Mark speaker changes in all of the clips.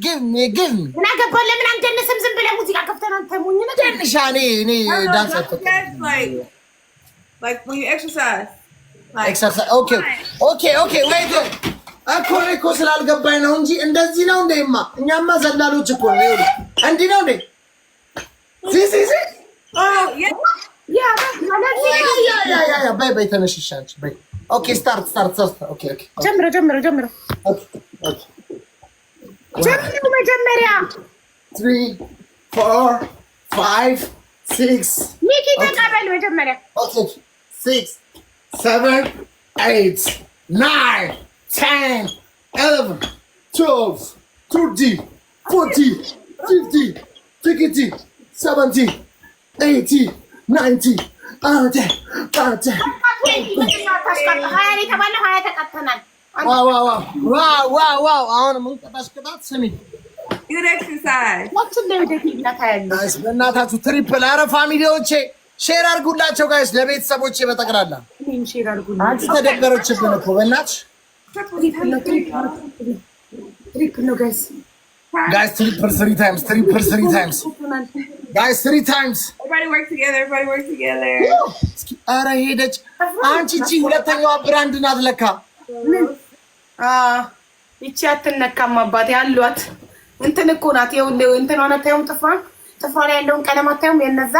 Speaker 1: give me
Speaker 2: እና ገባለ ምን አንደነስም ዝም ብለህ ሙዚቃ ከፍተን አንተ ሞኝ ነህ
Speaker 1: ትንሽ እኔ ዳንስ
Speaker 3: like when you exercise
Speaker 1: exercise okay wait እኮ ስላልገባኝ ነው እንጂ እንደዚህ ነው እንደማ እኛማ ዘላሎች እኮ ነው ይኸውልህ እንዲህ ነው እንዴ ሲ
Speaker 3: oh yeah
Speaker 1: bye ተነሽሻንች bye okay start okay
Speaker 2: ጀምሮ
Speaker 1: okay
Speaker 2: ጀምሮ መጀመሪያ
Speaker 1: 3 4 5 6
Speaker 2: ሚኪ ተቀበል መጀመሪያ
Speaker 1: okay 6 7 8 9 10 11 12 13 14 15 16 17 18 19 ዋው አሁን ምን ተባስከታት ስሚ
Speaker 3: good exercise
Speaker 1: በእናታችሁ ትሪፕል አረ ፋሚሊዎቼ ሼር አድርጉላቸው ጋይስ ለቤተሰቦቼ በጠቅላላ አንቺ ተደበረችብን እኮ በእናትሽ
Speaker 2: ትሪፕል ነው ጋይስ
Speaker 1: triple 3 times guys 3 times
Speaker 3: everybody work together
Speaker 1: አረ ሄደች አንቺ እቺ ሁለተኛዋ ብራንድ ናት ለካ
Speaker 2: ይቺ አትነካም አባቴ አሏት እንትን እኮ ናት እንትን ሆነ ታዩም ጥፍሯ ላይ ያለውን ቀለም አታዩም የነዛ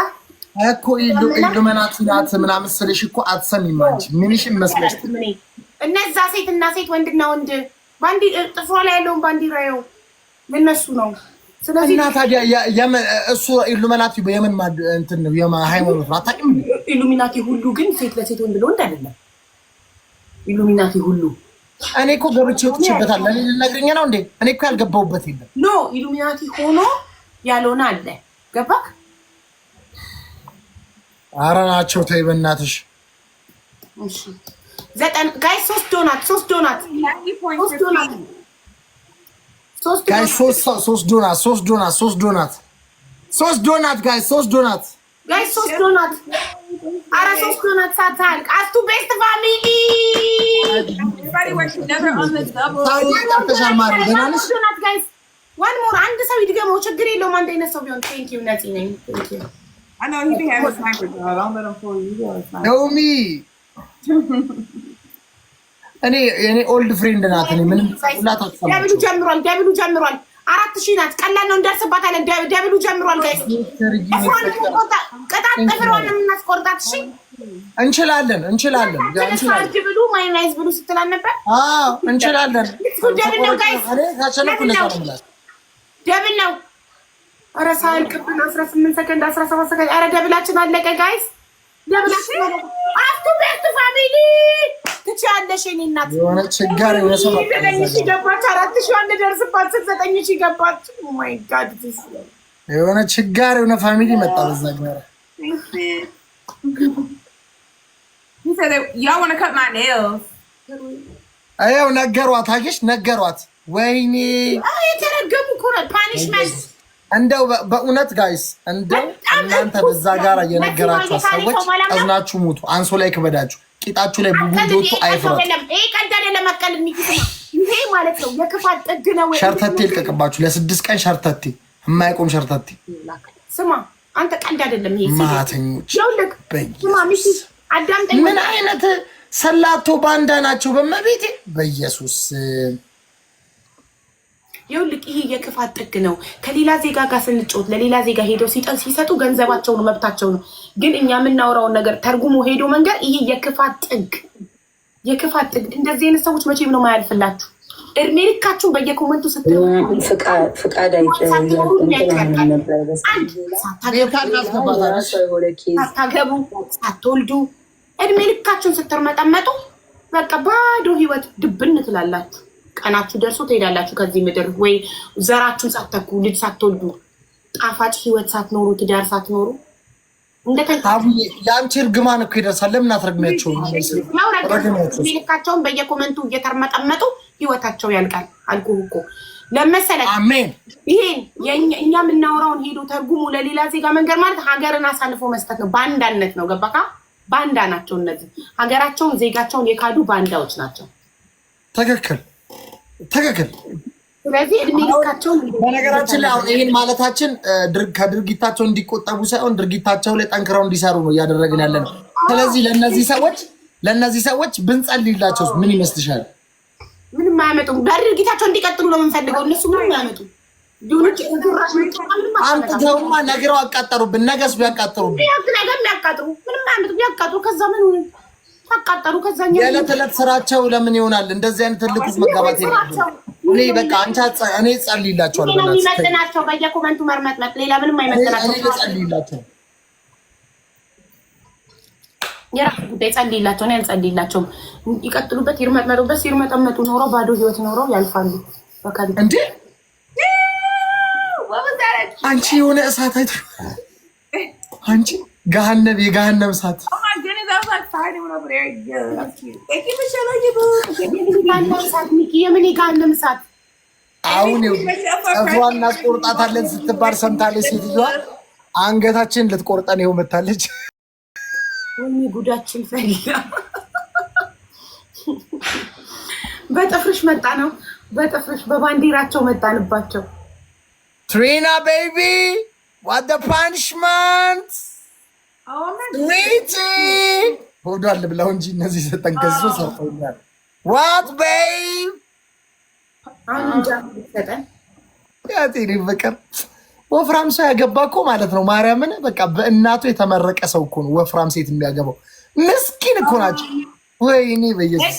Speaker 1: እኮ ኢሉሚናቲ ናት ምናምን ስልሽ እኮ አትሰሚም አንቺ ምንሽም መስለሽ
Speaker 2: እነዛ ሴትና ሴት ወንድና ወንድ ባንዲ ጥፍሯ ላይ ያለውን ባንዲራው ለነሱ ነው ስለዚህ
Speaker 1: እና ታዲያ እሱ ኢሉሚናቲ በየመን እንትን ነው የሃይማኖት ነው አታውቂም
Speaker 2: ኢሉሚናቲ ሁሉ ግን ሴት ለሴት ወንድ ለወንድ አይደለም ኢሉሚናቲ ሁሉ
Speaker 1: እኔ እኮ ገብቼ ወጥቼበታለሁ እኔ ልነግርኝ ነው እንዴ እኔ እኮ ያልገባሁበት የለም
Speaker 2: ኖ ኢሉሚናቲ ሆኖ ያልሆነ አለ ገባክ
Speaker 1: ኧረ ናቸው ተይ በእናትሽ
Speaker 2: እሺ ጋይስ 3 ዶናት ጋይስ 3 ዶናት አራ 3 ዶናት ሳታል አስቱ ቤስት ፋሚሊ
Speaker 3: everybody work together on the double
Speaker 2: ዶናት ጋይስ one more አንድ ሰው ይድገመው ችግር የለውም አንድ አይነት ሰው ቢሆን thank you ነፂ ነኝ thank you
Speaker 3: I know he be having sniper dog don't let him fool you
Speaker 1: no me እኔ ኦልድ ፍሬንድ ናት እኔ ምንም ሁላታችሁ
Speaker 2: ደብሉ ጀምሯል 4000 ናት ቀላል ነው እንደርስባታለን ደብሉ ጀምሯል ጋይስ ቀጣጥ ጥፍሯን እናስቆርጣት እሺ እንችላለን ብሉ ማይናይዝ ብሉ ስትላል ነበር
Speaker 1: እንችላለን
Speaker 2: ደብል ነው ጋይስ ደብል ነው ኧረ ሳልቅብን 18 ሰከንድ 17 ሰከንድ ኧረ ደብላችን አለቀ ጋይስ ደብላችን አፍቱ ቤስት ፋሚሊ ትቻለሽ እኔ እናት
Speaker 1: የሆነ ችግር ነው ሰው
Speaker 2: ገባች 4000 አንድ ደርስባት 9000 ገባች ኦ ማይ ጋድ ዲስ
Speaker 1: የሆነ ችግር ነው ፋሚሊ መጣ በዛ ጋር
Speaker 3: he said y'all want to cut my nails
Speaker 1: አየው ነገሯት ወይኔ
Speaker 2: የተረገሙ ኮራ ፓኒሽመንት
Speaker 1: እንደው በእውነት ጋይስ እንደው እናንተ በዛ ጋር የነገራችሁ ሰዎች አዝናችሁ ሙቱ አንሶ ላይ ከበዳችሁ ቂጣችሁ ላይ ቡቡዶቱ አይፍረጥ
Speaker 2: ይሄ ቀዳለ ለማከል ይሄ ማለት ነው የክፋት ጥግ ነው
Speaker 1: ሸርተቴ ልቀቅባችሁ ለ6 ቀን ሸርተቴ የማይቆም ሸርተቴ
Speaker 2: ስማ አንተ ቀንድ አይደለም ይሄ
Speaker 1: ማተኞች
Speaker 2: ስማ ሚሲ አዳምጠኝ
Speaker 1: ምን አይነት ሰላቶ ባንዳ ናቸው በመቤቴ በኢየሱስ
Speaker 2: ይኸውልህ ይሄ የክፋት ጥግ ነው ከሌላ ዜጋ ጋር ስንጮት ለሌላ ዜጋ ሄደው ሲሰጡ ገንዘባቸው ነው መብታቸው ነው ግን እኛ የምናወራውን ነገር ተርጉሞ ሄዶ መንገር ይሄ የክፋት ጥግ እንደዚህ አይነት ሰዎች መቼም ነው ማያልፍላችሁ እድሜ ልካችሁን በየኮመንቱ ስትሉ
Speaker 4: ፍቃድ
Speaker 2: ሳታገቡ ሳትወልዱ እድሜ ልካችሁን ስትርመጠመጡ በቃ ባዶ ህይወት ድብን ትላላችሁ ቀናችሁ ደርሶ ትሄዳላችሁ ከዚህ ምድር ወይ ዘራችሁን ሳትተኩ ልጅ ሳትወልዱ ጣፋጭ ህይወት ሳትኖሩ ትዳር ሳትኖሩ
Speaker 1: ያንቺ እርግማን እኮ ይደርሳል ለምን አትረግሚያቸው
Speaker 2: ልካቸውን በየኮመንቱ እየተርመጠመጡ ህይወታቸው ያልቃል አልኩህ እኮ ለመሰለህ
Speaker 1: አሜን
Speaker 2: ይሄን እኛ የምናወራውን ሄዶ ተርጉሙ ለሌላ ዜጋ መንገር ማለት ሀገርን አሳልፎ መስጠት ነው ባንዳነት ነው ገባካ ባንዳ ናቸው እነዚህ ሀገራቸውን ዜጋቸውን የካዱ ባንዳዎች ናቸው
Speaker 1: ትክክል
Speaker 2: ስለዚህ እድሜ ልካቸውን
Speaker 1: በነገራችን ላይ አሁን ይሄን ማለታችን ከድርጊታቸው እንዲቆጠቡ ሳይሆን ድርጊታቸው ላይ ጠንክረው እንዲሰሩ ነው እያደረግን ያለ ነው። ስለዚህ ለእነዚህ ሰዎች ብንጸልይላቸው ምን ይመስልሻል?
Speaker 2: ምንም አያመጡም። በድርጊታቸው እንዲቀጥሉ ነው የምንፈልገው። እነሱ ምንም አያመጡም።
Speaker 1: አምጥተውማ ነግረው አቃጠሩብን። ነገስ ቢያቃጠሩብን
Speaker 2: ነገር የሚያቃጥሩ ምንም አያመጡም። ቢያቃጥሩ ከዛ ምን ሆነ ታቃጠሩ። ከዛኛ
Speaker 1: የዕለት ዕለት ስራቸው ለምን ይሆናል? እንደዚህ አይነት ትልቅ ውስጥ መጋባት የለም። እኔ በቃ እኔ ጸልይላቸዋለሁ።
Speaker 2: የሚመጥናቸው በየኮመንቱ መርመጥመጥ ሌላ ምንም አይመጥናቸው።
Speaker 1: እኔ ጸልይላቸው
Speaker 2: የራሱ ጉዳይ ጸልይላቸው ነው። ያልጸልይላቸውም ይቀጥሉበት፣ ይርመጥመጡበት። ሲርመጠመጡ ኖረው ባዶ ህይወት ኖረው ያልፋሉ። በካል
Speaker 1: እንዴ አንቺ የሆነ እሳት አይተ አንቺ ገሃነብ የገሃነብ እሳት
Speaker 2: የምን የገሃነም እሳት?
Speaker 1: አሁን ፀጉሯን እናስቆርጣታለን ስትባል ሰምታለች ሴትዮዋ። አንገታችን ልትቆርጠን ይኸው መታለች።
Speaker 2: ወይኔ ጉዳችን ፈላ። በጥፍርሽ መጣ ነው። በጥፍርሽ በባንዲራቸው መጣንባቸው።
Speaker 1: ትሪና ቤቢ ዋት ዘ ፓኒሽመንት ሪቲ ሆዷል ብለው እንጂ እነዚህ ተጠንቀሱ ሰርተውኛል። ዋት ቤብ
Speaker 2: አንጃ ሰጠን
Speaker 1: ያቴኔ በቀር ወፍራም ሰው ያገባ እኮ ማለት ነው። ማርያምን በቃ በእናቱ የተመረቀ ሰው እኮ ነው ወፍራም ሴት የሚያገባው። ምስኪን እኮ ናቸው። ወይኔ በኢየሱስ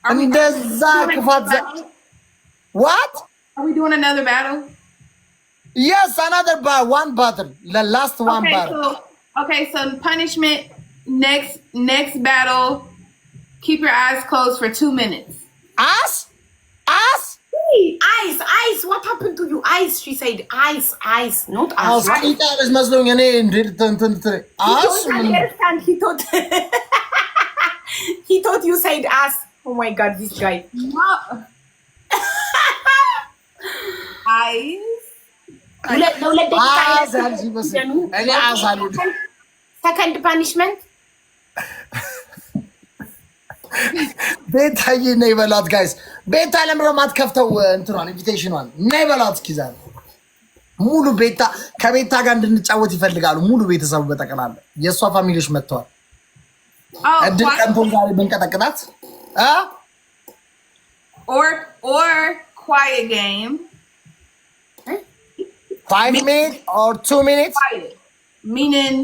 Speaker 1: እንደዛ ክፋት ዋት
Speaker 3: Are we doing another battle?
Speaker 1: Yes, another one battle. The last one battle.
Speaker 3: So punishment next battle. Keep your eyes closed for 2 minutes.
Speaker 1: Us?
Speaker 2: Ice. What happened to you? Ice. She said ice, not us.
Speaker 1: Is Muslim.
Speaker 2: He thought you said us. Oh my God, this guy. ሰከንድ ፓኒሽመንት
Speaker 1: ቤታዬ ነይ በሏት ጋይስ። ቤታ ለምሮ ማትከፍተው እንትኗን ኢንቪቴሽኗን ነይ በሏት። እስኪ ዛሬ ሙሉ ቤታ ከቤታ ጋር እንድንጫወት ይፈልጋሉ። ሙሉ ቤተሰቡ በጠቅላላ የእሷ ፋሚሊዎች መጥተዋል። እድል ቀንቶን ዛሬ ብንቀጠቅጣት
Speaker 3: or quiet game.
Speaker 1: 5 minutes or 2 minutes?
Speaker 3: Quiet. Meaning,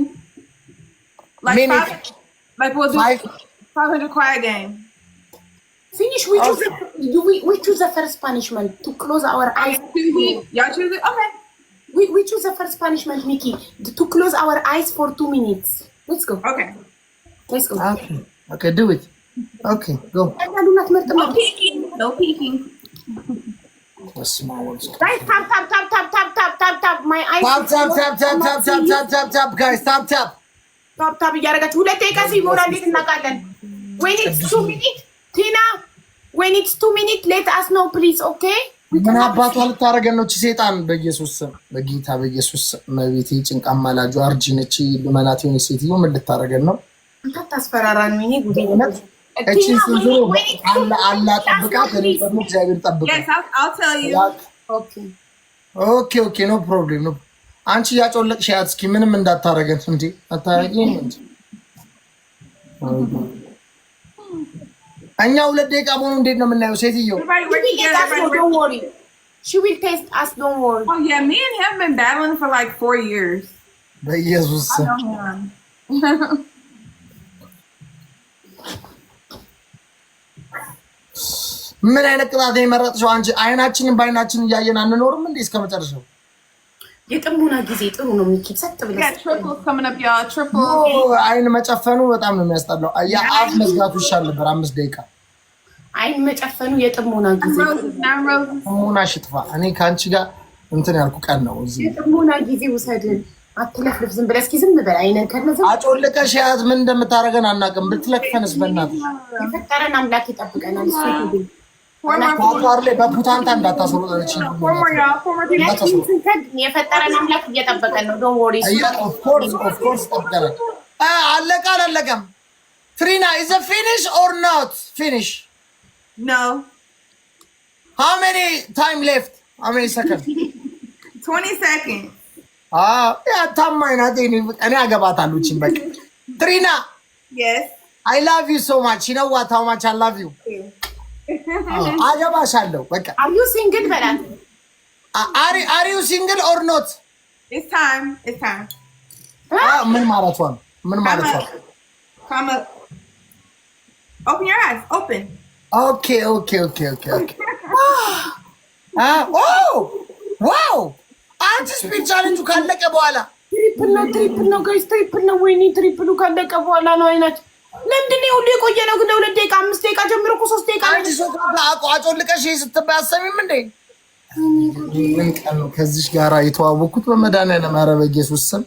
Speaker 3: like we'll do 500 quiet game.
Speaker 2: Finish. We choose the first punishment to close our eyes.
Speaker 3: Y'all choose it? Okay.
Speaker 2: We choose the first punishment, Mickey, to close our eyes for 2 minutes. Let's go.
Speaker 3: Okay.
Speaker 2: Let's go.
Speaker 1: Okay, do it. Okay, go.
Speaker 3: No peeking. No peeking.
Speaker 2: Guys, tap. My eyes.
Speaker 1: Tap, guys, tap.
Speaker 2: Tap. እያደረጋችሁ ሁለት ደቂቃ ሲሞላ እንዴት እናውቃለን? When it's 2 minutes, Tina. When it's 2 minutes, let us know, please, okay?
Speaker 1: ምን አባቷ ልታረገን ነው? ሴጣን በኢየሱስ ስም በጌታ በኢየሱስ መቤቴ ጭንቃ ማላጁ አርጂነች ልመናት የሆነ ሴትዮ ምን ልታረገን ነው?
Speaker 2: ታስፈራራን ነው ጉዴ ነው።
Speaker 1: እቺን ሲዝሩ አላ ጠብቃት። እኔ ደግሞ እግዚአብሔር ጠብቃት።
Speaker 3: Yes, I'll tell you.
Speaker 1: Okay, no problem. No. አንቺ ያጮለቅሽ ያት እስኪ ምንም እንዳታረገን እንዴ አታረጊም እንዴ? እኛ ሁለት ደቂቃ ሆኖ እንዴት ነው የምናየው? ሴትዮ
Speaker 2: don't worry. She will test us, don't worry.
Speaker 3: Oh yeah, me and him have been battling for like 4 years.
Speaker 1: በኢየሱስ ምን አይነት ቅጣት የመረጥሽው አንቺ? አይናችንን በአይናችን እያየን አንኖርም እንዴ እስከመጨረሻው?
Speaker 2: የጥሙና ጊዜ ጥሩ ነው። ሚኪ ሰጥ ብለሽ
Speaker 1: አይን መጨፈኑ በጣም ነው የሚያስጠላው። የአፍ መዝጋቱ ይሻል ነበር 5 ደቂቃ።
Speaker 2: አይን መጨፈኑ የጥሙና ጊዜ
Speaker 1: ጥሙና ሽጥፋ። እኔ ከአንቺ ጋር እንትን ያልኩ ቀን ነው እዚህ።
Speaker 2: የጥሙና ጊዜ ውሰድን። አትለፍልፍ፣ ዝም ብለህ እስኪ ዝም በል። አይነን ከነዘ
Speaker 1: አጮልቀሽ ያዝ። ምን እንደምታረገን አናውቅም። ብትለክፈንስ በእናትሽ
Speaker 2: የፈጠረን አምላክ ይጠብቀናል። እሱ ይሁን
Speaker 1: ታቷር ላይ በፑታንታ እንዳታስሮጠች
Speaker 2: የፈጠረን አምላክ እየጠበቀን ነው። ዶንት ወሪ።
Speaker 1: ኦፍ ኮርስ ጠብቀናል። አለቀ አላለቀም? ትሪና ኢዝ ፊኒሽ ኦር ኖት ፊኒሽ?
Speaker 3: No.
Speaker 1: How many time left? How many seconds?
Speaker 3: 20 seconds.
Speaker 1: Yeah, ታማኝ ናት። እኔ አገባታለሁ እቺን በቃ። ትሪና
Speaker 3: Yes.
Speaker 1: I love you so much. You know what? How much I love you. አገባሻለሁ በቃ።
Speaker 2: Are you single በላት?
Speaker 1: Are you single or not?
Speaker 3: It's time. It's time.
Speaker 1: ምን ማለቷ ነው? ምን ማለቷ ነው?
Speaker 3: Come up. Open your eyes. Open.
Speaker 1: Okay. ዋው! አንቺ ስፒድ ቻሌንጁ ካለቀ በኋላ
Speaker 2: ትሪፕል ነው ጋይስ፣ ትሪፕል ነው። ወይኔ ትሪፕሉ ካለቀ በኋላ ነው አይነት። ለምንድን ነው ሁሉ የቆየ ነው ግን? 2 ደቂቃ 5 ደቂቃ ጀምሮ እኮ 3 ደቂቃ
Speaker 1: አንቺ ሰው አጮልቀሽ ስትባይ አሰሚም እንዴ? ምን ቀን ነው ከዚህ ጋራ የተዋወቅኩት? በመድኃኒዓለም ኧረ በኢየሱስ ስም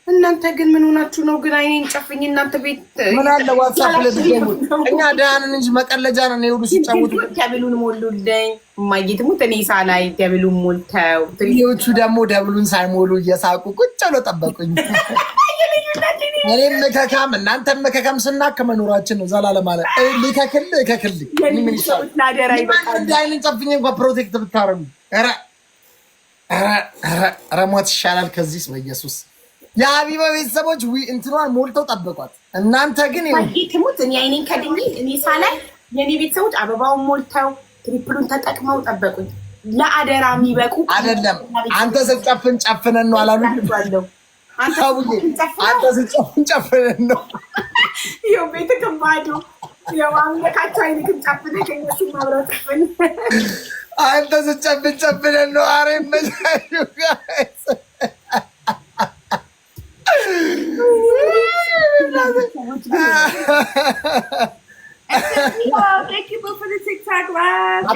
Speaker 2: እናንተ ግን ምን ሆናችሁ ነው ግን? አይኔን ጨፍኝ እናንተ ቤት
Speaker 1: ምን አለ ዋትስአፕ ላይ ብትደውሉ። እኛ ደህና ነን እንጂ መቀለጃ ነን። ይሁሉ ሲጫወቱ
Speaker 2: ደብሉን ሞሉልኝ። ማየት ሙት እኔ ሳላይ ደብሉን ሞልተው
Speaker 1: ትሪዎቹ ደግሞ ደብሉን ሳይሞሉ እየሳቁ ቁጭ ብለው ጠበቁኝ። እኔም መከካም እናንተም መከካም ስናክ መኖራችን ነው ዘላለም ማለት ልከክል ምን ይሻላል?
Speaker 2: ናደራ ይበቃል።
Speaker 1: አይኔን ጨፍኝ እንኳን ፕሮቴክት ብታረጉ ኧረ ሞት ይሻላል ከዚህ በኢየሱስ። የሀቢባ ቤተሰቦች እንትኗን ሞልተው ጠበቋት። እናንተ ግን
Speaker 2: ትሙት እኔ አይኔን ከድኜ እኔ ሳላይ የኔ ቤተሰቦች አበባውን ሞልተው ትሪፕሉን ተጠቅመው ጠበቁኝ። ለአደራ የሚበቁ
Speaker 1: አይደለም። አንተ ስትጨፍን ጨፍነን ነው አላሉ? አንተ ስትጨፍን ጨፍነን ነው።
Speaker 2: ይኸው ቤት ከባዶ የማምለካቸው አይነክም ጨፍነ ከነሱ ማብረው ጨፍን።
Speaker 1: አንተ ስትጨፍን ጨፍነን ነው። አሬ መዛዩ ጋይስ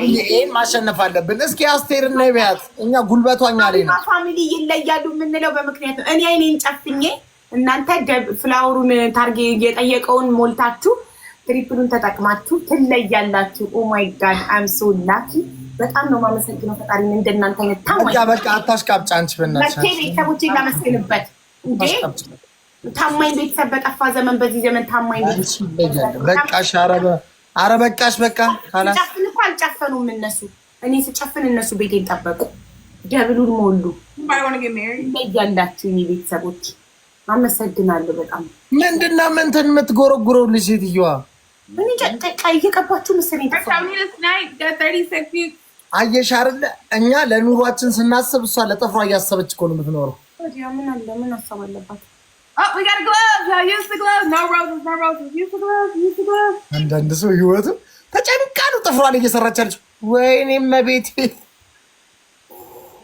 Speaker 1: ይሄን ማሸነፍ አለብን። እስኪ አስቴርና ይበያት። እኛ ጉልበቷኛ ላይ ነው።
Speaker 2: ፋሚሊ ይለያሉ የምንለው በምክንያት ነው። እኔ አይኔን ጨፍኜ እናንተ ፍላወሩን ታርጌ የጠየቀውን ሞልታችሁ ትሪፕሉን ተጠቅማችሁ ትለያላችሁ። ኦ ማይ ጋድ አም ሶ ላኪ። በጣም ነው የማመሰግነው ፈጣሪ እንደናንተ አይነት ታማኝ።
Speaker 1: በቃ አታሽቃብጭ አንቺ በእናትሽ።
Speaker 2: ቤተሰቦቼን ላመስግንበት እንዴ ታማኝ ቤተሰብ በጠፋ ዘመን በዚህ ዘመን ታማኝ ቤተሰብ
Speaker 1: በቃሽ። ኧረ በቃሽ በቃ ካላ
Speaker 2: ጨፍን እኮ አልጨፈኑም እነሱ። እኔ ስጨፍን እነሱ ቤቴን ጠበቁ፣ ደብሉን ሞሉ። ያላችሁ እኔ ቤተሰቦች አመሰግናለሁ በጣም።
Speaker 1: ምንድነው ምንትን የምትጎረጉረው ልጅ ሴትዮዋ?
Speaker 2: ምን እየቀባችሁ መሰለኝ።
Speaker 1: አየሽ አይደለ እኛ ለኑሯችን ስናስብ እሷ ለጥፍሯ እያሰበች እኮ ነው የምትኖረው።
Speaker 2: ምን አለ ምን ሀሳብ አለባት?
Speaker 3: Oh, we got a glove. Y'all use the gloves. No roses, no roses. Use the gloves, use the gloves.
Speaker 1: አንዳንድ ሰው ህይወቱ ተጨንቃ ነው ጥፍሯን እየሰራች አለች። ወይኔ መቤቴ።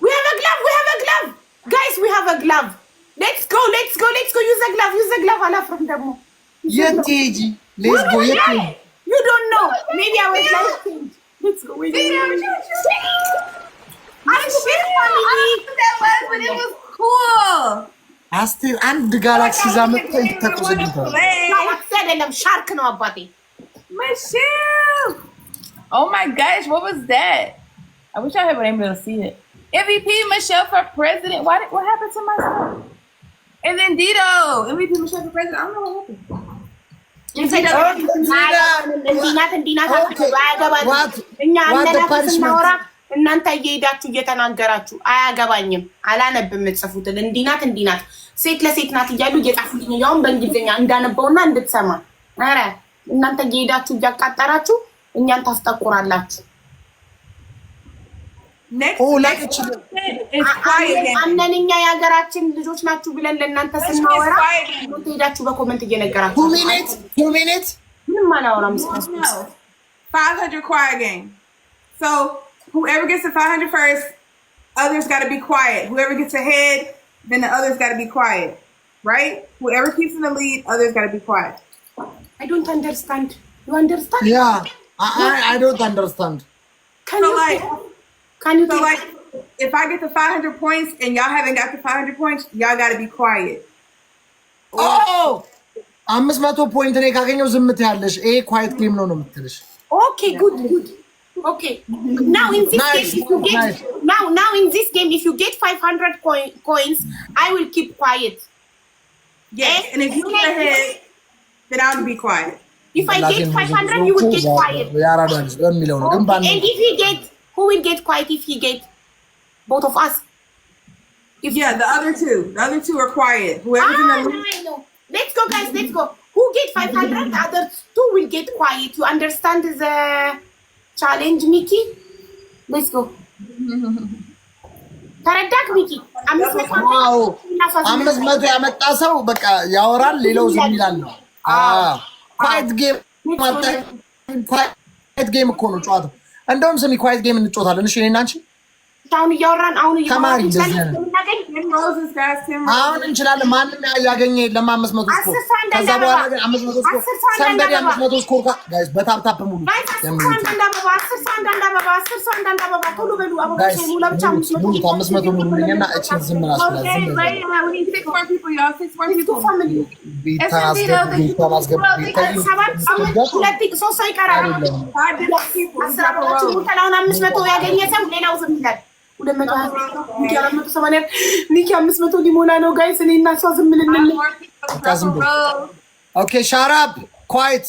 Speaker 2: We have a glove, we have a glove. Guys, we have a glove. Let's go. Use the glove. አላፍርም ደግሞ።
Speaker 1: የት ሂጂ? Let's go. የት ሂጂ?
Speaker 2: You don't know. Maybe I was like, let's go. Wait.
Speaker 3: But it was cool.
Speaker 1: አስቴር አንድ ጋላክሲ ዛመጣ ይተኩስልታል።
Speaker 2: ጋላክሲ አይደለም ሻርክ ነው አባቴ።
Speaker 3: Michelle. Oh my gosh, what was that? I wish I had been able to see it. MVP Michelle for president. What happened to my son? And then Dito. MVP Michelle for president. I don't know what
Speaker 2: happened. እናንተ እየሄዳችሁ እየተናገራችሁ አያገባኝም። አላነብም የምትጽፉትን እንዲናት ሴት ለሴት ናት እያሉ እየጻፉልኝ ያውን በእንግሊዝኛ እንዳነበውና እንድትሰማ። ኧረ እናንተ እየሄዳችሁ እያቃጠራችሁ እኛን ታስጠቁራላችሁ። አምነን እኛ የሀገራችን ልጆች ናችሁ ብለን ለእናንተ ስናወራ ሄዳችሁ በኮመንት እየነገራችሁ ምንም አላወራም።
Speaker 3: 500 quiet game. So whoever gets to 500 first, others got to be quiet. Whoever gets ahead, then the others got to be quiet. Right? Whoever keeps in the lead, others got to be quiet.
Speaker 2: I don't understand. You understand?
Speaker 1: Yeah, I don't understand.
Speaker 2: Can you
Speaker 3: like, if I get to 500 points and y'all haven't got to 500 points, y'all got to be quiet.
Speaker 1: Oh! 500 point ላይ ካገኘው ዝም ትያለሽ። ይሄ quiet game ነው የምትልሽ።
Speaker 2: Okay, good. Okay. Now in this game, if you get now in this game, if you get 500 coins, I will keep quiet.
Speaker 3: Yes, and if you get ahead, then I'll be quiet.
Speaker 2: If I get 500, you will get quiet. And who will get quiet if he get both of us?
Speaker 3: If yeah, the other two are quiet. Whoever's in the
Speaker 2: I know. Let's go, guys. Let's go. Who get 500? The other two will get quiet. You understand the challenge, Mickey? Let's go. ተረዳክ ሚኪ?
Speaker 1: 500 ያመጣ ሰው በቃ ያወራል፣ ሌላው ዝም ይላል ነው። ኳይት ጌም እኮ ነው ጨዋታው። እንደውም ስሚ ኳይት ጌም እንጫወታለን። እሺ እኔና አንቺ
Speaker 2: አሁን እያወራን አሁን
Speaker 1: እንችላለን። ማንም ያገኘ የለም 500 ስኮር። ከዛ በኋላ ግን 500 ስኮር ሰንበዲ 500 ስኮር ጋይስ በታፕታፕ ሙሉ ሙሉና እቺን ዝም እናስብላት።
Speaker 2: ኒኪ 500 ሊሞላ ነው ጋይስ። እኔ እና እሷ ዝም ልንል።
Speaker 1: ኦኬ ሻራፕ ኳይት።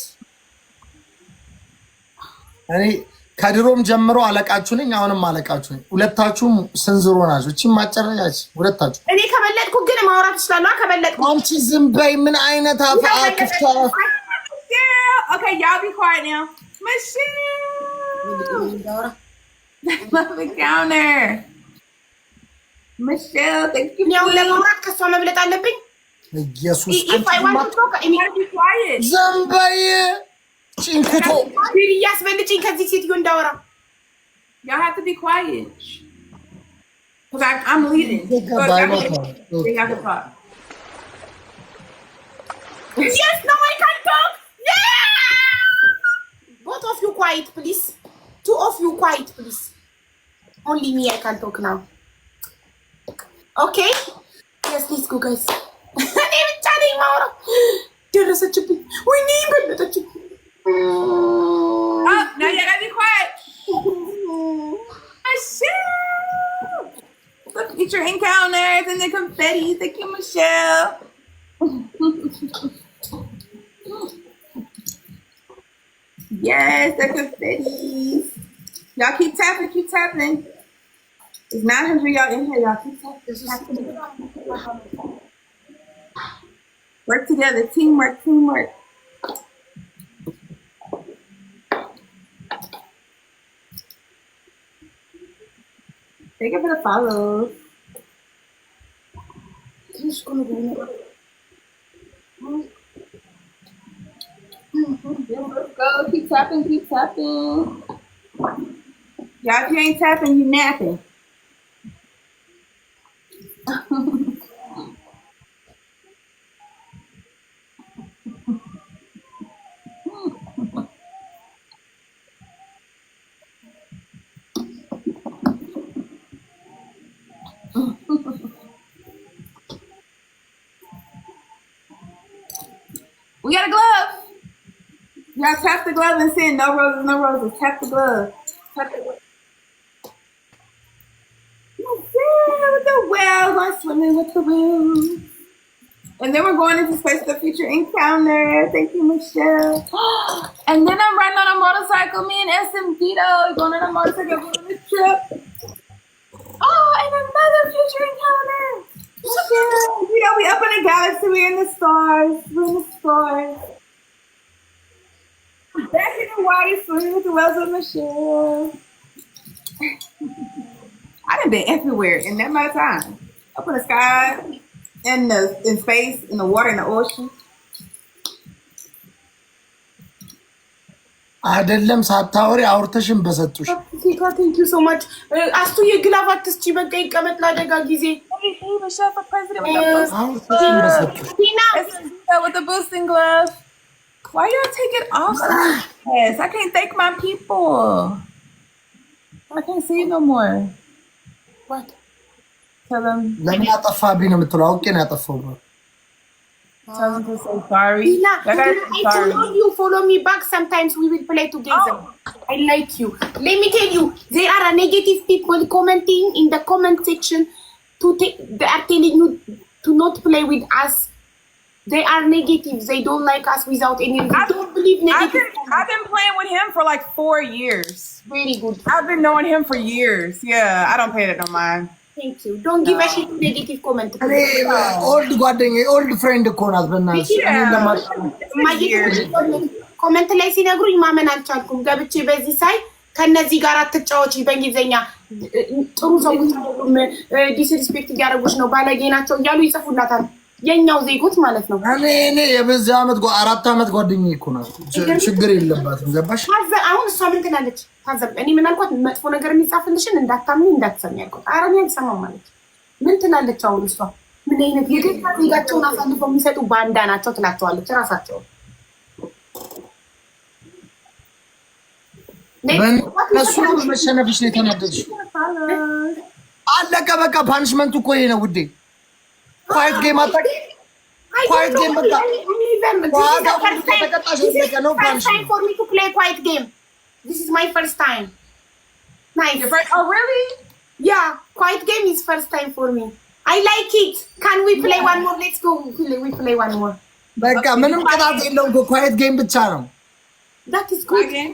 Speaker 1: እኔ ከድሮም ጀምሮ አለቃችሁ ነኝ፣ አሁንም አለቃችሁ ነኝ። ሁለታችሁም ስንዝሮ ናችሁ። እቺ ማጨረያች ሁለታችሁ።
Speaker 2: እኔ ከበለጥኩ ግን ማውራት እችላለሁ። ከበለጥኩ
Speaker 1: አንቺ ዝም በይ። ምን አይነት አፍ አክፍታ።
Speaker 3: ኦኬ y'all be quiet now. Michelle. Love the counter. Michelle, thank you.
Speaker 2: ያው ለማውራት ከሷ መብለጥ አለብኝ።
Speaker 1: ኢየሱስ
Speaker 3: quiet.
Speaker 1: ዝም በይ ጭንኩቶ
Speaker 2: እያስበልጭኝ ከዚህ ሴትዮ እንዳወራ።
Speaker 3: Y'all have to be quiet. Cause I'm leading. So y'all can talk.
Speaker 2: Yes, no, I can't talk. Yeah! Both of you quiet, please. Two of you quiet, please. Only me, I can talk now. Okay? Yes, let's go, guys. እኔ ብቻ ነኝ የማወራው። ደረሰችብኝ። ወይኔ በለጠችብኝ።
Speaker 3: Oh, now you gotta be quiet. Michelle! Look at your encounters and the confetti. Thank you, Michelle. Yes, the confettis. Y'all keep tapping, keep tapping. There's 900 y'all in here. Y'all keep tapping. Work together. Teamwork, teamwork. Thank you for the follows.
Speaker 2: Let's go.
Speaker 3: Keep tapping, keep tapping. Y'all, if you ain't tapping, you napping. We got a glove. Y'all tap the glove and send no roses, no roses. Tap the glove. Tap the glove. With the whales, I'm swimming with the whales. And then we're going into Space of the Future Encounter. Thank you, Michelle. And then I'm riding on a motorcycle. Me and SMDito going on a motorcycle, going on a trip. Oh, and another future encounter. Michelle, you know, we up in the galaxy. We're in the stars. We're in the stars. Back in the water, swimming with the whales with Michelle. I done been everywhere in that amount of time. Up in the sky, in space, in the water, in the ocean.
Speaker 1: አይደለም ሳታወሪ አውርተሽን በሰጡሽ።
Speaker 2: Thank you so much. አስቱ የግላፍ አትስጪ በቃ ይቀመጥ ለአደጋ ጊዜ።
Speaker 3: Michelle for president
Speaker 1: አውርተሽን በሰጡሽ።
Speaker 3: with the boosting glove. Why y'all take it off? Yes, I can't thank my people. I can't see it no more.
Speaker 2: What?
Speaker 3: Tell them.
Speaker 1: ለምን አጠፋብኝ ነው የምትለው? አውቄ ነው ያጠፋው።
Speaker 3: Tell them to say sorry.
Speaker 2: I told you follow me back. Sometimes we will play together. I like you. Let me tell you, there are negative people commenting in the comment section. They are telling you to not play with us. They are negative. They don't like us without any reason. Don't believe negative.
Speaker 3: I've been playing with him for like 4 years.
Speaker 2: Very good.
Speaker 3: I've been knowing him for years. Yeah, I don't pay that no mind.
Speaker 2: Thank you. Don't give a shit negative comment.
Speaker 1: ኦልድ ጓደኛ ኦልድ ፍሬንድ እኮ ናት። በእናትሽ
Speaker 2: ኮመንት ላይ ሲነግሩኝ ማመን አልቻልኩም። ገብቼ በዚህ ሳይ ከነዚህ ጋር አትጫወቺ በእንግሊዝኛ ጥሩ ሰዎች ዲስሪስፔክት እያደረጉች ነው ባለጌ ናቸው እያሉ ይጽፉላታል። የኛው ዜጎች ማለት ነው።
Speaker 1: እኔ የበዛ አመት 4 አመት ጓደኛዬ እኮ ናት። ችግር የለባትም። ገባሽ?
Speaker 2: አሁን እሷ ምን ትላለች? ታዘብ እኔ ምን አልኳት? መጥፎ ነገር የሚጻፍልሽን እንዳታምኝ እንዳትሰሚ ያልኳት። ኧረ እኔ አልሰማም ማለት ምን ትላለች? አሁን እሷ ምን አይነት የገዛ ዜጋቸውን አሳልፈው የሚሰጡ ባንዳ ናቸው ትላቸዋለች ራሳቸው።
Speaker 1: በእነሱ መሸነፍሽ ነው የተናደድሽው። አለቀ በቃ። ፓኒሽመንቱ እኮ ይሄ ነው ውዴ። ኳይት ጌም አጣቂ ኳይት ጌም በቃ
Speaker 2: This is my first time. Nice.
Speaker 3: Oh, really?
Speaker 2: Yeah, quiet game is first time for me. I like it. Can we play one more? Let's go. We play one more.
Speaker 1: በቃ ምንም ቅጣት የለውም እኮ ኳይት ጌም ብቻ ነው።
Speaker 2: That is good.
Speaker 3: Again?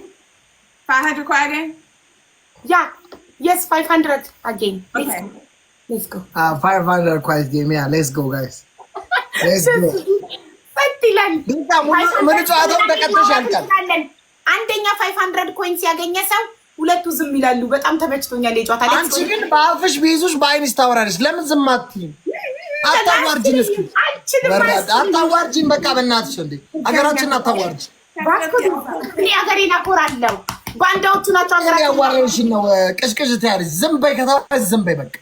Speaker 3: 500 quiet game?
Speaker 2: Yeah. Yes, 500 again.
Speaker 3: Okay.
Speaker 2: Let's go.
Speaker 1: 500 quiet game. Yeah, let's go guys. Let's go.
Speaker 2: ፈትላል
Speaker 1: ምን ጨዋታው ተቀጥተሽ ያልቃል።
Speaker 2: አንደኛ 500 ኮይንስ ያገኘ ሰው ሁለቱ ዝም ይላሉ። በጣም ተመችቶኛል የጨዋታ ላይ።
Speaker 1: አንቺ ግን በአፍሽ ቢይዙሽ በአይንሽ ታወራለሽ። ለምን ዝም አትይም? አታዋርጂን እስኪ አታዋርጂን። በቃ በእናትሽ እንዴ ሀገራችንን አታዋርጂ።
Speaker 2: እኔ ሀገሬን አኮራለሁ። ባንዳዎቹ ናቸው ሀገራችን
Speaker 1: ያዋረሽን ነው ቅሽቅሽ ትያለሽ። ዝም በይ ከተባለሽ ዝም በይ በቃ።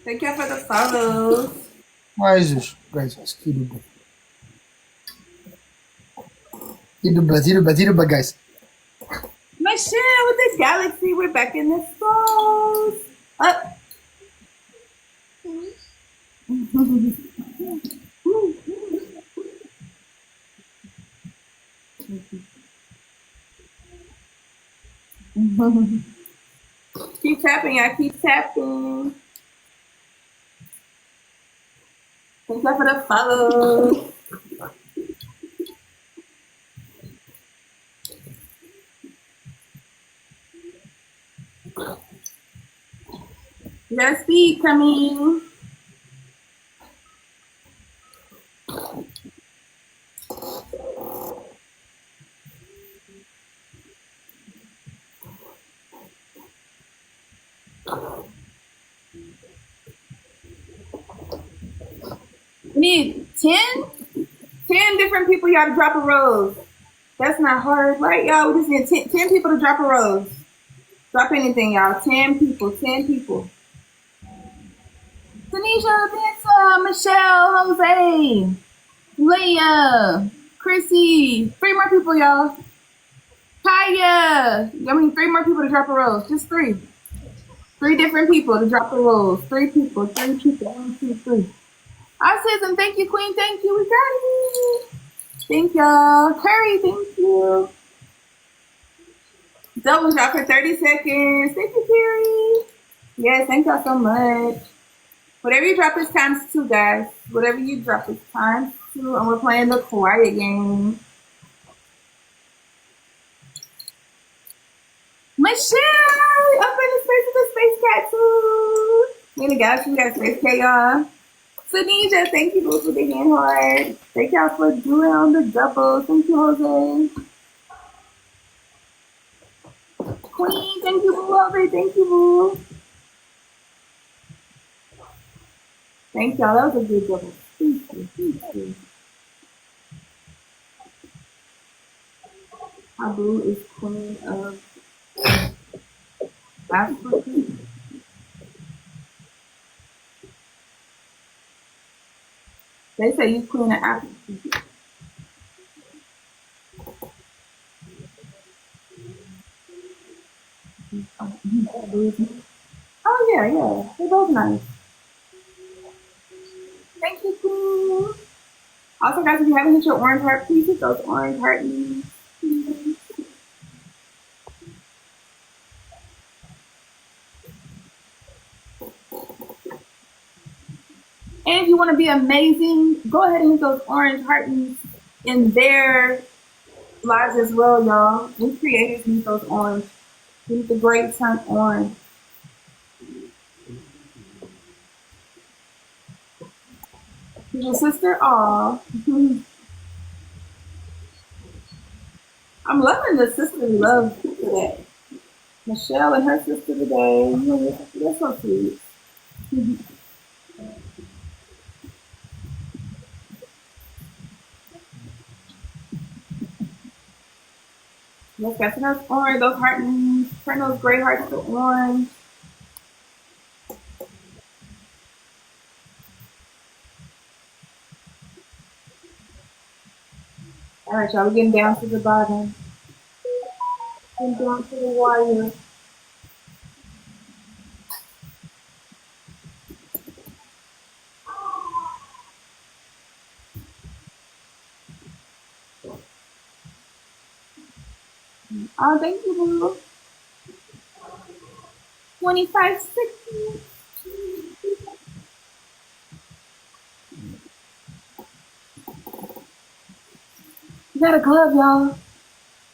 Speaker 3: Thank you for the follows.
Speaker 1: አይዞሽ ጋይስ እስኪ ሂዱበት ጋይስ።
Speaker 3: Michelle with this galaxy, we're back in the stars. Up. Keep tapping, I keep tapping. Thank you for the follow. There's speed coming. We need 10 different people y'all to drop a rose. That's not hard, right, y'all? We just need 10 people to drop a rose. Drop anything, y'all. 10 people, 10 people. Tanisha, Vanessa, Michelle, Jose, Leah, Chrissy. 3 more people, y'all. Kaya. 3 more people to drop a rose. Just 3. 3 different people to drop a rose. 3 people, 3 people. 1, 2, 3. I said some thank you, Queen. Thank you. We got it. Thank y'all. Curry, thank you. Double drop for 30 seconds. Thank you, Carrie. Yes, thank y'all so much. Whatever you drop is times 2, guys. Whatever you drop is times 2, and we're playing the quiet game. Michelle, up in the space with the space cat too. In the galaxy, we got space cat, y'all. Sunija, thank you for the hand heart. Thank y'all for doing on the double. Thank you, Jose. Queen, thank you, Boo. Jose, thank you, Boo. Thank y'all. That was a good double. Thank you. Thank you. Abu is Queen of Africa. They say you Queen of Africa. Oh yeah, they're both nice. Thank you, Queen. Also, guys, if you haven't hit your orange heart, please hit those orange heart knees. And if you want to be amazing, go ahead and hit those orange hearts in their lives as well, y'all. We creators need those orange. We need the great turn orange. Your sister, aw. I'm loving the sister love today. Michelle and her sister today. That's so sweet. Let's get those orange, those hearts, turn those gray hearts to orange. All right, y'all, we're getting down to the bottom. Getting down to the wire. Oh, thank you, boo. 2560. You got a glove, y'all.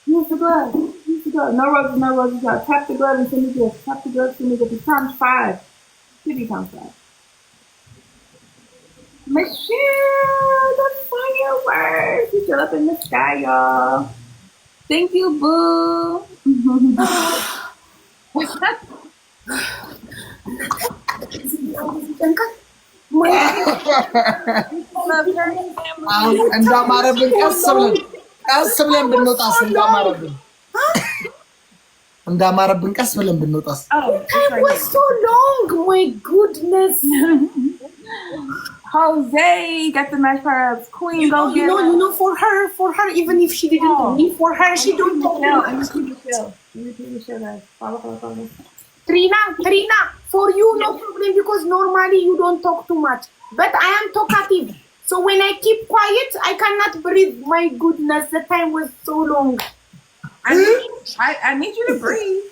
Speaker 3: Use the glove. Use the glove. No roses, no roses, y'all. Tap the glove and send me this. Tap the glove, send me this. Times 5. 50 times 5. Michelle, the fireworks. You still up in the sky, y'all. Thank you, boo.
Speaker 1: እንዳማረብን ቀስ ብለን ብንወጣስ እንዳማረብን ቀስ ብለን ብንወጣስ
Speaker 2: Time was so long. My goodness.
Speaker 3: Jose got the match for us. Queen, go get her.
Speaker 2: You know, for her, even if she didn't need for her, she don't talk too much.
Speaker 3: Follow.
Speaker 2: Trina, for you, no problem, because normally you don't talk too much. But I am talkative. So when I keep quiet, I cannot breathe. My goodness, the time was so long.
Speaker 3: I need you to breathe.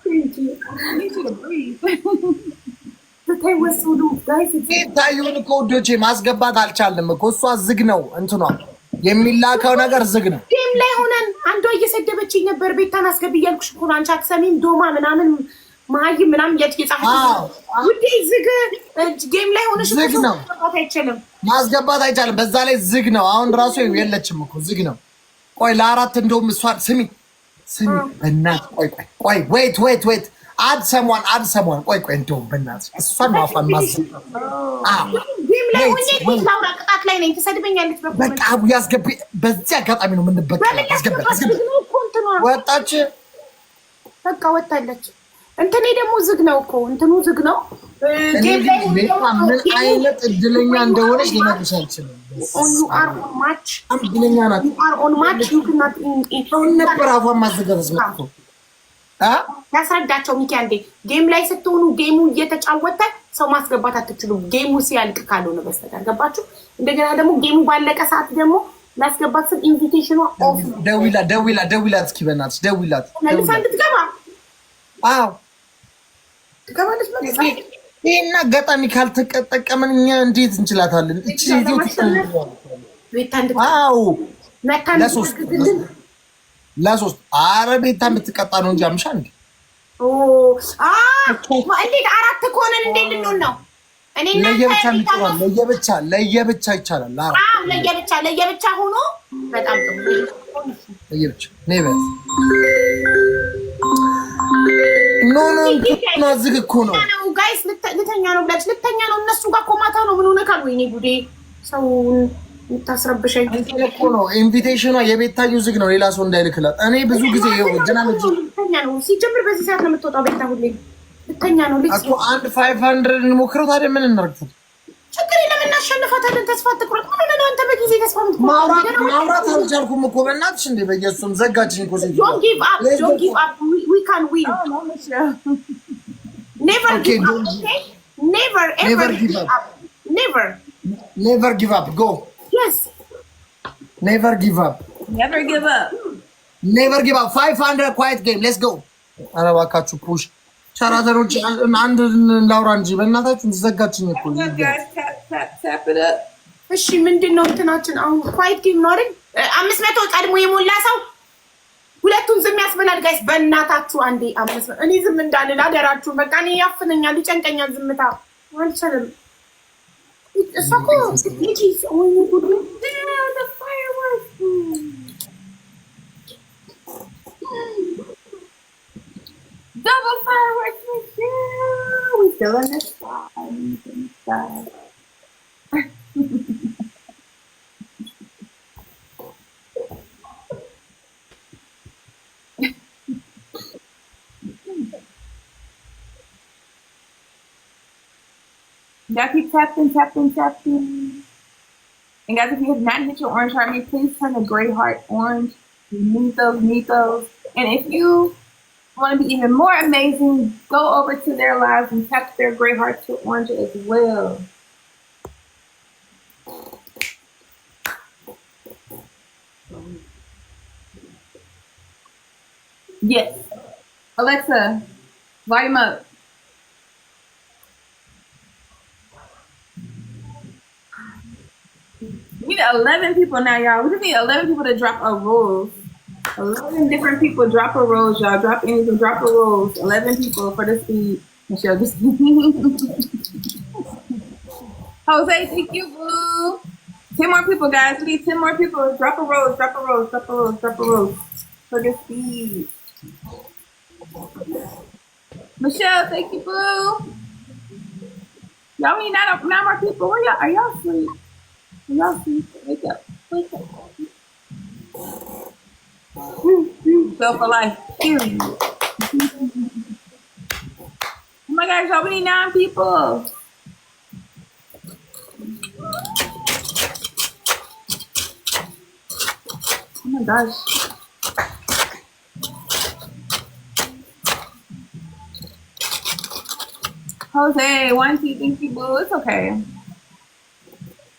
Speaker 2: Thank you.
Speaker 3: I need you to breathe.
Speaker 2: The time was so long, guys.
Speaker 1: ታዩን እኮ ወዶቼ ማስገባት አልቻልንም እኮ እሷ ዝግ ነው እንትኗ የሚላከው ነገር ዝግ ነው።
Speaker 2: ጌም ላይ ሆነን አንዷ እየሰደበችኝ ነበር። ቤታን አስገቢ እያልኩሽ እኮ ነው። አንቺ አትሰሚም። ዶማ ምናምን ማይ ምናምን እየጻፈች ውዴ ዝግ ጌም ላይ ሆነሽ
Speaker 1: ዝግ ነው ማስገባት አይቻልም። በዛ ላይ ዝግ ነው። አሁን ራሱ የለችም እኮ ዝግ ነው። ቆይ ለአራት እንደውም እሷ ስሚ በእናት ቆይ ዌት አድ ሰሟን ቆይ እንደውም በእናት እሷን ማፋን ማስገባት
Speaker 2: ጌም ላይ ሆኜ ላውራ ቅጣት ላይ ነኝ። ትሰድበኛለች
Speaker 1: በቃ አቡ ያስገቢ። በዚህ አጋጣሚ ነው የምንበቀለው። አስገቢ ወጣች
Speaker 2: በቃ ወጣለች። እንትኔ ደግሞ ዝግ ነው እኮ እንትኑ ዝግ ነው። ጌም ላይ
Speaker 1: ምን አይነት እድለኛ እንደሆነች ልነግርሽ አልችልም።
Speaker 2: you are on match
Speaker 1: እድለኛ ናት።
Speaker 2: you are on match you cannot
Speaker 1: አሁን ነበር አፏን ማዘጋት መጥቶ
Speaker 2: ያስረዳቸው ሚኪ አንዴ ጌም ላይ ስትሆኑ ጌሙ እየተጫወተ ሰው ማስገባት አትችሉም። ጌሙ ሲያልቅ ካልሆነ በስተቀር ገባችሁ። እንደገና ደግሞ ጌሙ ባለቀ ሰዓት ደግሞ ማስገባት ስለ ኢንቪቴሽኑ ኦፍ
Speaker 1: ደውላት እስኪ በእናትሽ ደውላት
Speaker 2: እንድትገባ
Speaker 1: ትገባለች ማለት ነው። ይሄን አጋጣሚ ካልተጠቀምን እኛ እንዴት እንችላታለን? እቺ ለሶስት አረ ቤታ እንድትቀጣ ነው እንጂ አምሻ እንዴ
Speaker 2: እንዴት አራት ከሆነን እንዴት ልንሆን ነው?
Speaker 1: ለየብቻ ይቻላል።
Speaker 2: ለየብቻ ሆኖ በጣም ጥሩ
Speaker 1: ለየብቻ ኔቨር ኖ ዝግ እኮ ነው
Speaker 2: ጋይስ። ልተኛ ነው ብላች ልተኛ ነው። እነሱ ጋር ኮማታ ነው። ምን ሆነ ካል ወይኔ ጉዴ ሰው የምታስረብሸኝ
Speaker 1: እኮ ነው። ኢንቪቴሽኗ የቤታዩ ዝግ ነው። ሌላ ሰው እንዳይልክላት። እኔ ብዙ ጊዜ
Speaker 2: ልተኛ ነው። ሲጀምር በዚህ ሰዓት ነው የምትወጣው ቤታ ሁሌ ልተኛ ነው።
Speaker 1: እኮ አንድ 500 እንሞክረው። ታዲያ ምን እናርግት?
Speaker 2: ችግር የለም እናሸንፋታለን። ተስፋ አትቁረጥ። ምን ሆነ ነው አንተ በጊዜ ተስፋ
Speaker 1: ማውራት አልቻልኩም እኮ በእናትሽ እንዴ በየሱም ዘጋችኝ እኮ ሴት
Speaker 2: don't give up we can win never give up okay never ever give up
Speaker 1: never give up go
Speaker 2: yes
Speaker 1: never give up
Speaker 3: 500
Speaker 1: quiet game let's go አረባካችሁ ፑሽ ሸራተሮች አንድ ላውራ እንጂ በእናታችሁ ዘጋችኝ እኮ።
Speaker 3: tap it up.
Speaker 2: እሺ ምንድን ነው እንትናችን አሁን ኳይት ጌም ነው አይደል? 500 ቀድሞ የሞላ ሰው ሁለቱም ዝም ያስበላል። ጋይስ በእናታችሁ አንዴ 500 እኔ ዝም እንዳልል አደራችሁ። በቃ እኔ ያፍነኛል፣ ይጨንቀኛል። ዝምታ አልችልም። እሷ እኮ ልጅ ወይ ጉድ the fireworks.
Speaker 3: Double fireworks, Michelle. We still in the sky. Y'all keep tapping. And guys, if you have not hit your orange heart, please turn the gray heart orange. You need those. And if you want to be even more amazing, go over to their lives and tap their gray heart to orange as well. Yes. Alexa, volume up. We need 11 people now, y'all. We just need 11 people to drop a rose. 11 different people drop a rose, y'all. Drop anything, drop a rose. 11 people for the speed. Michelle, just Jose, thank you, boo. 10 more people, guys. We need 10 more people. Drop a rose, drop a rose, drop a rose, drop a rose for the speed. Michelle, thank you, boo. Y'all need 9 more people. Where y'all? Are y'all asleep? Y'all see, wake up. Go for life, period. Oh my gosh, y'all, we need 9 people. Oh my gosh. Jose, 1, 2, thank you, boo. It's okay.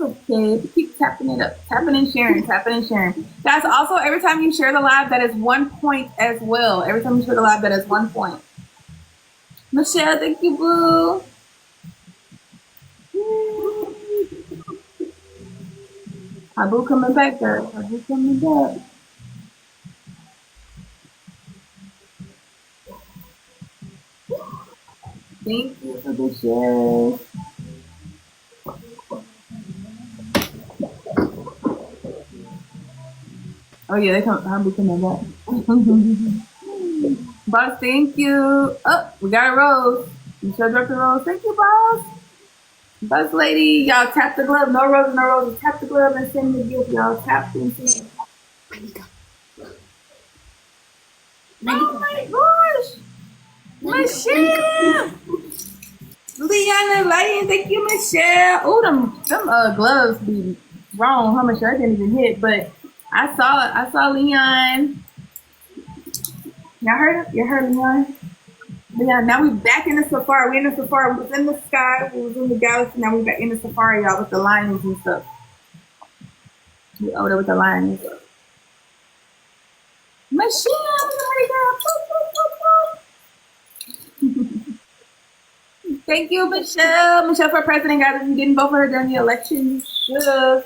Speaker 3: Okay, keep tapping it up, tapping and sharing. Guys, also, every time you share the live, that is 1 point as well. Every time you share the live, that is 1 point. Michelle, thank you, boo. Abu coming back, girl. Abu coming back. Thank you for the share. Oh yeah, they come. I'll be coming back. Boss, thank you. Oh, we got a rose. Michelle dropped the rose. Thank you, boss. Boss lady, y'all tap the glove. No roses, no roses. Tap the glove and send the gift. Y'all tap and send. Oh my gosh, Michelle. Liana Lion, thank you, Michelle. Oh, them gloves be wrong. How much I didn't even hit, but. I saw Leon. Y'all heard him? You heard Leon? Leon, now we back in the safari. We in the safari. We was in the sky. We was in the galaxy. Now we back in the safari, y'all, with the lions and stuff. We over there with the lions. Michelle, thank you, Michelle. Michelle for president, guys. If you didn't vote for her during the election, you should.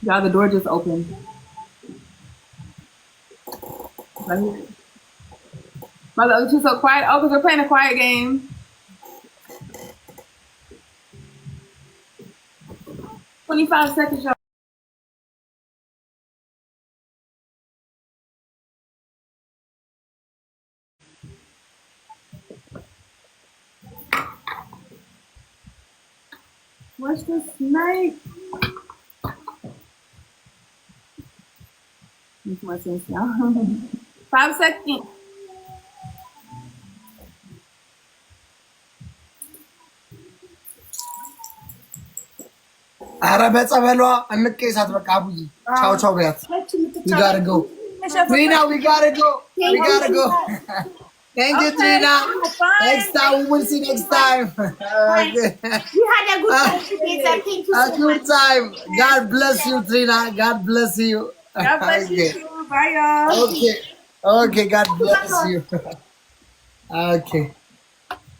Speaker 3: Y'all, the door just opened. Right here. My other two so quiet. Oh, because we're playing a quiet game. $25, y'all. Where's the snake? Makes more sense now. 5 seconds.
Speaker 1: ኧረ በጸበሏ እንቀይሳት በቃ አቡዬ ቻው ቻው በያት ይጋርገው Trina, we gotta go. We gotta go. Thank you, Trina. Next time, we will see next time.
Speaker 2: You had a good time today, sir. Thank you so much.
Speaker 1: A good time. God bless you, Trina. God bless you.
Speaker 3: God bless you. Bye, y'all.
Speaker 1: Okay. Okay, God bless you. Okay.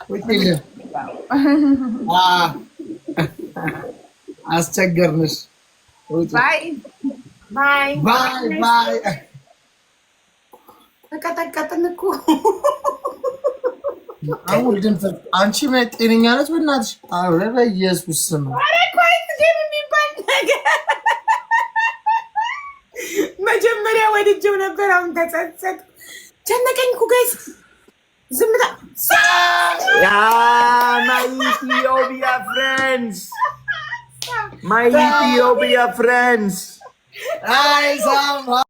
Speaker 1: We kill you. አስቸገርንሽ።
Speaker 3: Bye.
Speaker 2: Bye.
Speaker 1: Bye, bye.
Speaker 2: ተቀጠቀጥን እኮ
Speaker 1: አሁን ድምፅ አንቺ ጤነኛ ነች በእናትሽ? ኧረ በኢየሱስ ስም
Speaker 2: ኧረ ቆይ ጌም የሚባል ነገር መጀመሪያ ወድጄው ነበር፣ አሁን ተጸጸት ጨነቀኝ እኮ ጋይስ። ዝምታ
Speaker 4: my Ethiopia friends. My Ethiopia friends.
Speaker 1: Hi, Sam.